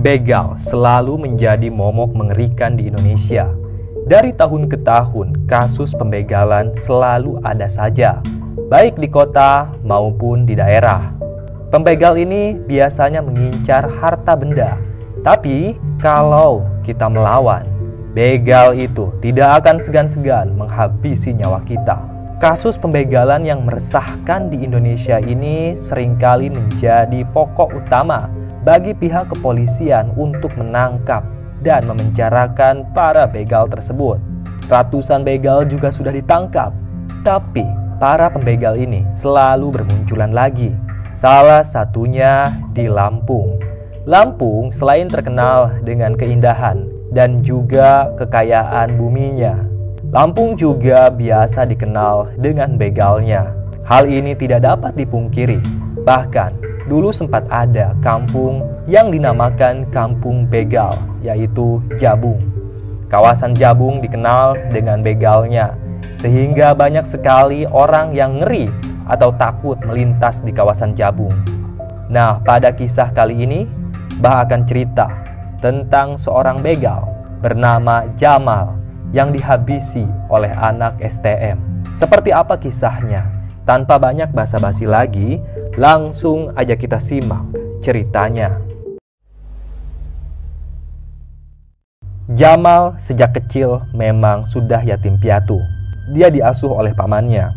Begal selalu menjadi momok mengerikan di Indonesia. Dari tahun ke tahun, kasus pembegalan selalu ada saja, baik di kota maupun di daerah. Pembegal ini biasanya mengincar harta benda, tapi kalau kita melawan, begal itu tidak akan segan-segan menghabisi nyawa kita. Kasus pembegalan yang meresahkan di Indonesia ini seringkali menjadi pokok utama bagi pihak kepolisian untuk menangkap dan memenjarakan para begal tersebut. Ratusan begal juga sudah ditangkap, tapi para pembegal ini selalu bermunculan lagi. Salah satunya di Lampung. Lampung selain terkenal dengan keindahan dan juga kekayaan buminya, Lampung juga biasa dikenal dengan begalnya. Hal ini tidak dapat dipungkiri. Bahkan dulu sempat ada kampung yang dinamakan Kampung Begal, yaitu Jabung. Kawasan Jabung dikenal dengan begalnya, sehingga banyak sekali orang yang ngeri atau takut melintas di kawasan Jabung. Nah, pada kisah kali ini, Bah akan cerita tentang seorang begal bernama Jamal yang dihabisi oleh anak STM. Seperti apa kisahnya? Tanpa banyak basa-basi lagi, langsung aja kita simak ceritanya. Jamal sejak kecil memang sudah yatim piatu. Dia diasuh oleh pamannya.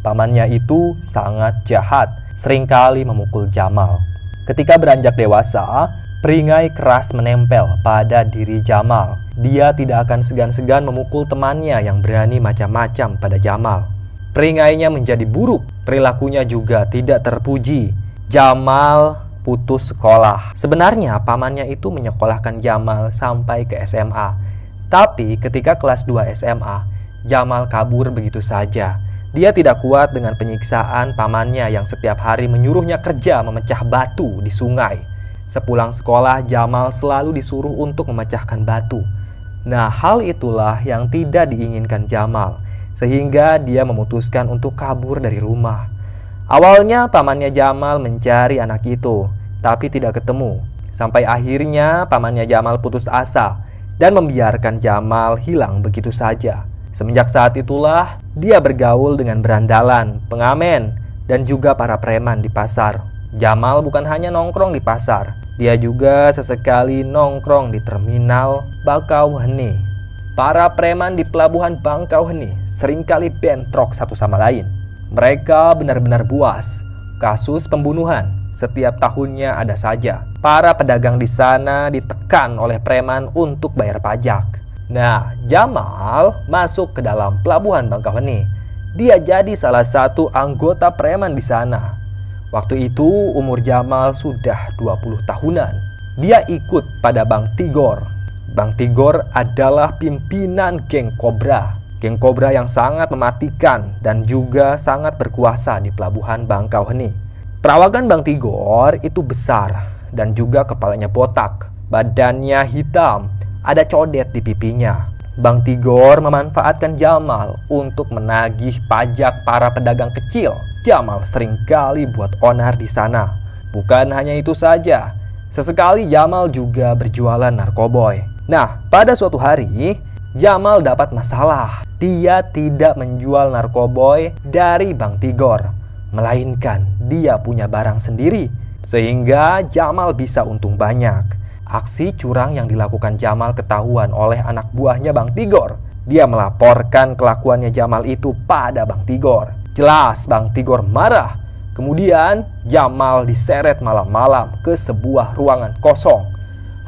Pamannya itu sangat jahat, seringkali memukul Jamal. Ketika beranjak dewasa, peringai keras menempel pada diri Jamal. Dia tidak akan segan-segan memukul temannya yang berani macam-macam pada Jamal. Peringainya menjadi buruk, perilakunya juga tidak terpuji. Jamal putus sekolah. Sebenarnya pamannya itu menyekolahkan Jamal sampai ke SMA. Tapi ketika kelas 2 SMA, Jamal kabur begitu saja. Dia tidak kuat dengan penyiksaan pamannya yang setiap hari menyuruhnya kerja memecah batu di sungai. Sepulang sekolah, Jamal selalu disuruh untuk memecahkan batu. Nah, hal itulah yang tidak diinginkan Jamal, sehingga dia memutuskan untuk kabur dari rumah. Awalnya pamannya Jamal mencari anak itu, tapi tidak ketemu. Sampai akhirnya pamannya Jamal putus asa dan membiarkan Jamal hilang begitu saja. Semenjak saat itulah dia bergaul dengan berandalan, pengamen, dan juga para preman di pasar. Jamal bukan hanya nongkrong di pasar, dia juga sesekali nongkrong di terminal Bakauheni. Para preman di pelabuhan Bakauheni seringkali bentrok satu sama lain. Mereka benar-benar buas. Kasus pembunuhan setiap tahunnya ada saja. Para pedagang di sana ditekan oleh preman untuk bayar pajak. Nah, Jamal masuk ke dalam pelabuhan Bakauheni. Dia jadi salah satu anggota preman di sana. Waktu itu umur Jamal sudah 20 tahunan. Dia ikut pada Bang Tigor. Bang Tigor adalah pimpinan geng Kobra. Geng Kobra yang sangat mematikan dan juga sangat berkuasa di pelabuhan Bakauheni. Perawakan Bang Tigor itu besar dan juga kepalanya botak. Badannya hitam, ada codet di pipinya. Bang Tigor memanfaatkan Jamal untuk menagih pajak para pedagang kecil. Jamal seringkali buat onar di sana. Bukan hanya itu saja, sesekali Jamal juga berjualan narkoboy. Nah, pada suatu hari, Jamal dapat masalah. Dia tidak menjual narkoboy dari Bang Tigor, melainkan dia punya barang sendiri, sehingga Jamal bisa untung banyak. Aksi curang yang dilakukan Jamal ketahuan oleh anak buahnya Bang Tigor. Dia melaporkan kelakuannya Jamal itu pada Bang Tigor. Jelas Bang Tigor marah. Kemudian Jamal diseret malam-malam ke sebuah ruangan kosong.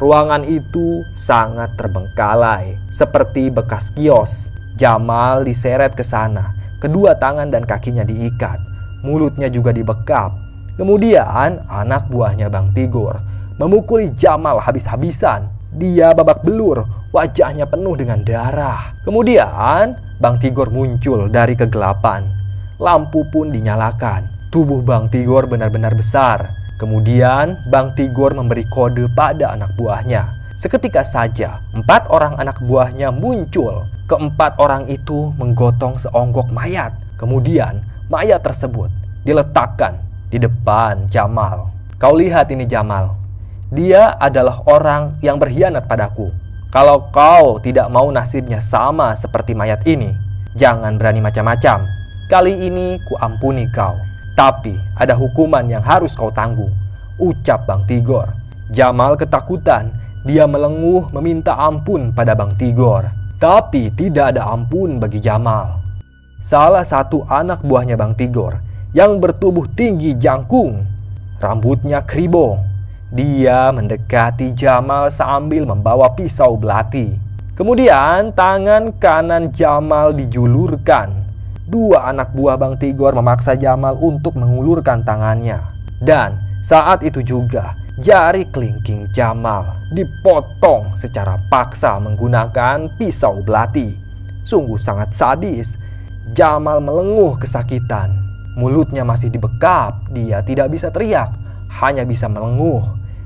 Ruangan itu sangat terbengkalai, seperti bekas kios. Jamal diseret ke sana. Kedua tangan dan kakinya diikat. Mulutnya juga dibekap. Kemudian anak buahnya Bang Tigor memukuli Jamal habis-habisan. Dia babak belur, wajahnya penuh dengan darah. Kemudian Bang Tigor muncul dari kegelapan. Lampu pun dinyalakan. Tubuh Bang Tigor benar-benar besar. Kemudian Bang Tigor memberi kode pada anak buahnya. Seketika saja 4 orang anak buahnya muncul. Keempat orang itu menggotong seonggok mayat. Kemudian mayat tersebut diletakkan di depan Jamal. Kau lihat ini Jamal. Dia adalah orang yang berkhianat padaku. Kalau kau tidak mau nasibnya sama seperti mayat ini, jangan berani macam-macam. Kali ini ku ampuni kau, tapi ada hukuman yang harus kau tanggung, ucap Bang Tigor. Jamal ketakutan. Dia melenguh meminta ampun pada Bang Tigor. Tapi tidak ada ampun bagi Jamal. Salah satu anak buahnya Bang Tigor yang bertubuh tinggi jangkung, rambutnya kribo. Dia mendekati Jamal sambil membawa pisau belati. Kemudian tangan kanan Jamal dijulurkan. Dua anak buah Bang Tigor memaksa Jamal untuk mengulurkan tangannya. Dan saat itu juga jari kelingking Jamal dipotong secara paksa menggunakan pisau belati. Sungguh sangat sadis. Jamal melenguh kesakitan. Mulutnya masih dibekap. Dia tidak bisa teriak, hanya bisa melenguh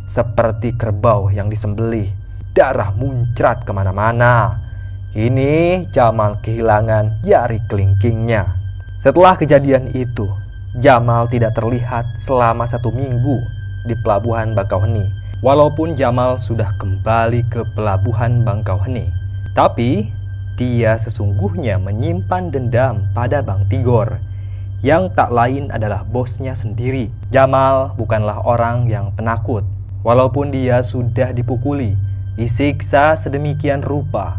seperti kerbau yang disembelih. Darah muncrat kemana-mana. Kini Jamal kehilangan jari kelingkingnya. Setelah kejadian itu, Jamal tidak terlihat selama 1 minggu di pelabuhan Bakauheni. Walaupun Jamal sudah kembali ke pelabuhan Bakauheni, tapi dia sesungguhnya menyimpan dendam pada Bang Tigor, yang tak lain adalah bosnya sendiri. Jamal bukanlah orang yang penakut. Walaupun dia sudah dipukuli, disiksa sedemikian rupa,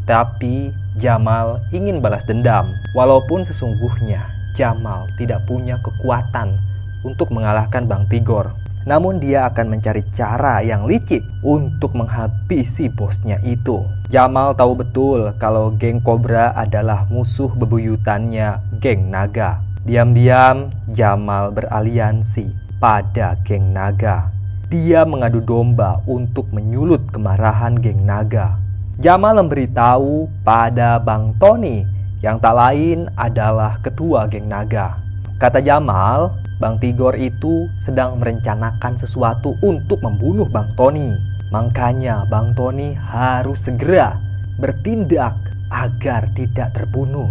tapi Jamal ingin balas dendam. Walaupun sesungguhnya Jamal tidak punya kekuatan untuk mengalahkan Bang Tigor, namun dia akan mencari cara yang licik untuk menghabisi bosnya itu. Jamal tahu betul kalau geng Kobra adalah musuh bebuyutannya geng Naga. Diam-diam Jamal beraliansi pada geng Naga. Dia mengadu domba untuk menyulut kemarahan geng Naga. Jamal memberitahu pada Bang Tony yang tak lain adalah ketua geng Naga. Kata Jamal, Bang Tigor itu sedang merencanakan sesuatu untuk membunuh Bang Tony. Makanya Bang Tony harus segera bertindak agar tidak terbunuh,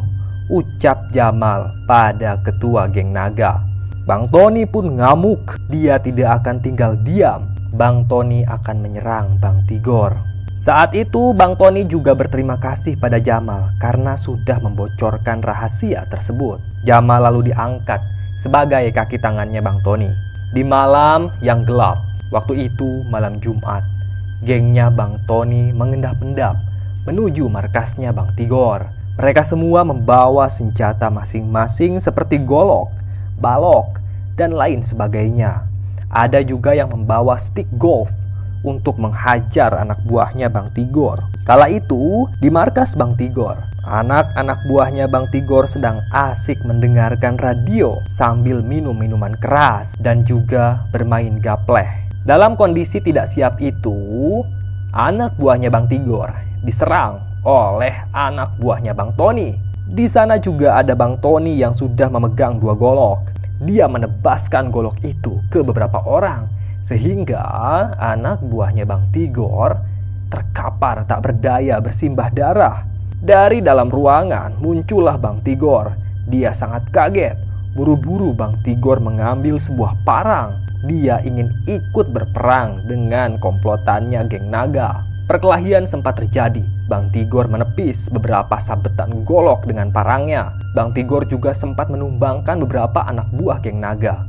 ucap Jamal pada ketua geng Naga. Bang Tony pun ngamuk. Dia tidak akan tinggal diam. Bang Tony akan menyerang Bang Tigor. Saat itu Bang Tony juga berterima kasih pada Jamal karena sudah membocorkan rahasia tersebut. Jamal lalu diangkat sebagai kaki tangannya Bang Tony. Di malam yang gelap, waktu itu malam Jumat, gengnya Bang Tony mengendap-endap menuju markasnya Bang Tigor. Mereka semua membawa senjata masing-masing seperti golok, balok, dan lain sebagainya. Ada juga yang membawa stick golf untuk menghajar anak buahnya Bang Tigor. Kala itu, di markas Bang Tigor, anak-anak buahnya Bang Tigor sedang asik mendengarkan radio sambil minum minuman keras dan juga bermain gapleh. Dalam kondisi tidak siap itu, anak buahnya Bang Tigor diserang oleh anak buahnya Bang Tony. Di sana juga ada Bang Tony yang sudah memegang 2 golok. Dia menebaskan golok itu ke beberapa orang, sehingga anak buahnya Bang Tigor terkapar tak berdaya bersimbah darah. Dari dalam ruangan muncullah Bang Tigor. Dia sangat kaget. Buru-buru Bang Tigor mengambil sebuah parang. Dia ingin ikut berperang dengan komplotannya geng Naga. Perkelahian sempat terjadi. Bang Tigor menepis beberapa sabetan golok dengan parangnya. Bang Tigor juga sempat menumbangkan beberapa anak buah geng Naga.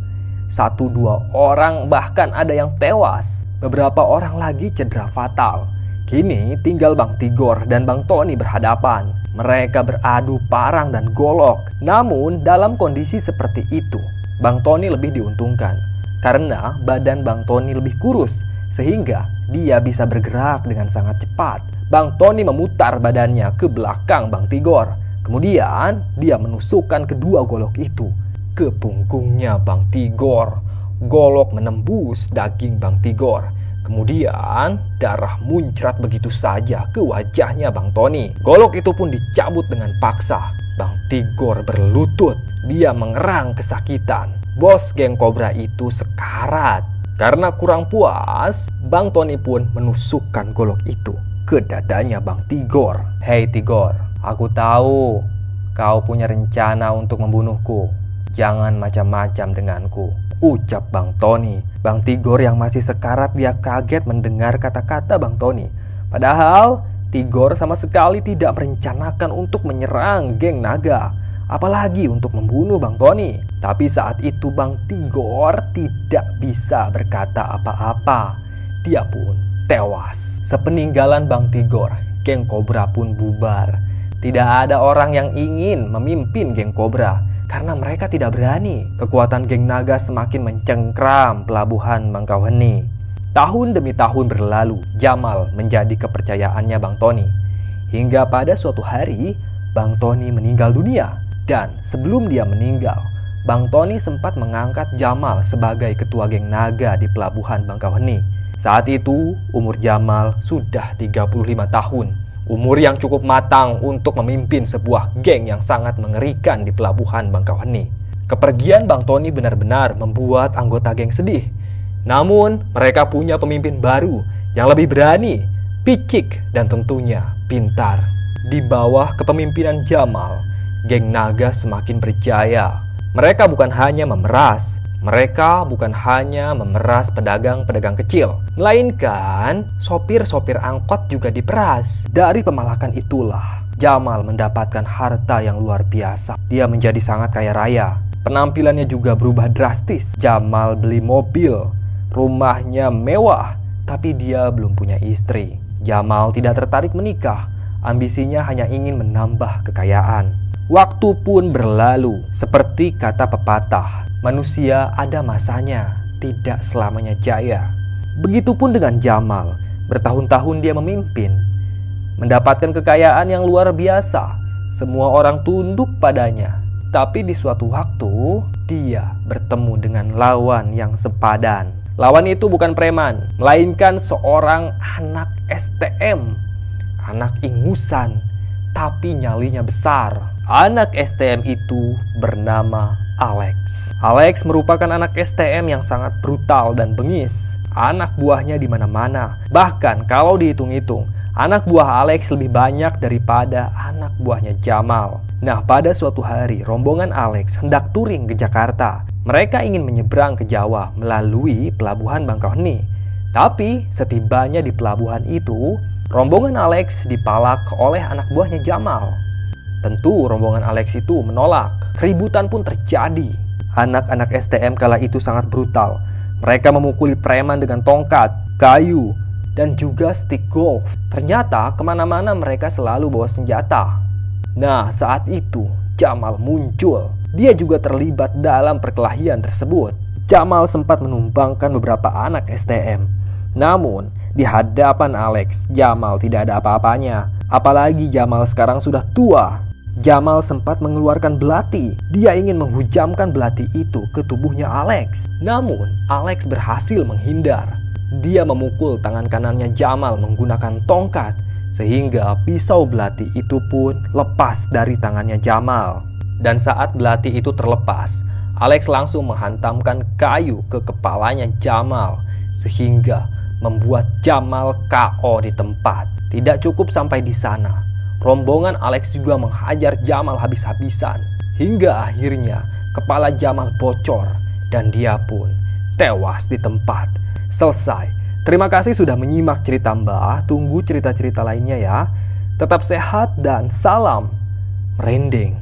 1-2 orang bahkan ada yang tewas. Beberapa orang lagi cedera fatal. Kini tinggal Bang Tigor dan Bang Tony berhadapan. Mereka beradu parang dan golok. Namun dalam kondisi seperti itu, Bang Tony lebih diuntungkan. Karena badan Bang Tony lebih kurus, sehingga dia bisa bergerak dengan sangat cepat. Bang Tony memutar badannya ke belakang Bang Tigor. Kemudian dia menusukkan kedua golok itu ke punggungnya Bang Tigor. Golok menembus daging Bang Tigor. Kemudian darah muncrat begitu saja ke wajahnya Bang Tony. Golok itu pun dicabut dengan paksa. Bang Tigor berlutut. Dia mengerang kesakitan. Bos geng Kobra itu sekarat. Karena kurang puas, Bang Tony pun menusukkan golok itu ke dadanya Bang Tigor. Hei Tigor, aku tahu kau punya rencana untuk membunuhku. Jangan macam-macam denganku. ucap Bang Tony. Bang Tigor yang masih sekarat, dia kaget mendengar kata-kata Bang Tony. Padahal Tigor sama sekali tidak merencanakan untuk menyerang geng naga, apalagi untuk membunuh Bang Tony. Tapi saat itu Bang Tigor tidak bisa berkata apa-apa. Dia pun tewas. Sepeninggalan Bang Tigor, geng Kobra pun bubar. Tidak ada orang yang ingin memimpin geng Kobra karena mereka tidak berani. Kekuatan geng naga semakin mencengkram pelabuhan Bangkauheni. Tahun demi tahun berlalu, Jamal menjadi kepercayaannya Bang Tony. Hingga pada suatu hari, Bang Tony meninggal dunia. Dan sebelum dia meninggal, Bang Tony sempat mengangkat Jamal sebagai ketua geng naga di pelabuhan Bangkauheni. Saat itu, umur Jamal sudah 35 tahun. Umur yang cukup matang untuk memimpin sebuah geng yang sangat mengerikan di pelabuhan Bangkauheni. Kepergian Bang Tony benar-benar membuat anggota geng sedih. Namun, mereka punya pemimpin baru yang lebih berani, picik, dan tentunya pintar. Di bawah kepemimpinan Jamal, geng naga semakin berjaya. Mereka bukan hanya memeras pedagang-pedagang kecil, melainkan sopir-sopir angkot juga diperas. Dari pemalakan itulah Jamal mendapatkan harta yang luar biasa. Dia menjadi sangat kaya raya. Penampilannya juga berubah drastis. Jamal beli mobil, rumahnya mewah, tapi dia belum punya istri. Jamal tidak tertarik menikah. Ambisinya hanya ingin menambah kekayaan. Waktu pun berlalu. Seperti kata pepatah, manusia ada masanya, tidak selamanya jaya. Begitupun dengan Jamal. Bertahun-tahun dia memimpin, mendapatkan kekayaan yang luar biasa. Semua orang tunduk padanya. Tapi di suatu waktu, dia bertemu dengan lawan yang sepadan. Lawan itu bukan preman, melainkan seorang anak STM. Anak ingusan, tapi nyalinya besar. Anak STM itu bernama Alex. Alex merupakan anak STM yang sangat brutal dan bengis. Anak buahnya di mana-mana. Bahkan kalau dihitung-hitung, anak buah Alex lebih banyak daripada anak buahnya Jamal. Nah, pada suatu hari, rombongan Alex hendak touring ke Jakarta. Mereka ingin menyeberang ke Jawa melalui pelabuhan Bangkauheni. Tapi setibanya di pelabuhan itu, rombongan Alex dipalak oleh anak buahnya Jamal. Tentu rombongan Alex itu menolak. Keributan pun terjadi. Anak-anak STM kala itu sangat brutal. Mereka memukuli preman dengan tongkat, kayu, dan juga stick golf. Ternyata kemana-mana mereka selalu bawa senjata. Nah, saat itu Jamal muncul. Dia juga terlibat dalam perkelahian tersebut. Jamal sempat menumbangkan beberapa anak STM. Namun, di hadapan Alex, Jamal tidak ada apa-apanya. Apalagi Jamal sekarang sudah tua. Jamal sempat mengeluarkan belati. Dia ingin menghujamkan belati itu ke tubuhnya Alex. Namun, Alex berhasil menghindar. Dia memukul tangan kanannya Jamal menggunakan tongkat, sehingga pisau belati itu pun lepas dari tangannya Jamal. Dan saat belati itu terlepas, Alex langsung menghantamkan kayu ke kepalanya Jamal, sehingga membuat Jamal KO di tempat. Tidak cukup sampai di sana, rombongan Alex juga menghajar Jamal habis-habisan. Hingga akhirnya kepala Jamal bocor dan dia pun tewas di tempat. Selesai. Terima kasih sudah menyimak cerita Mbah. Tunggu cerita-cerita lainnya ya. Tetap sehat dan salam merinding.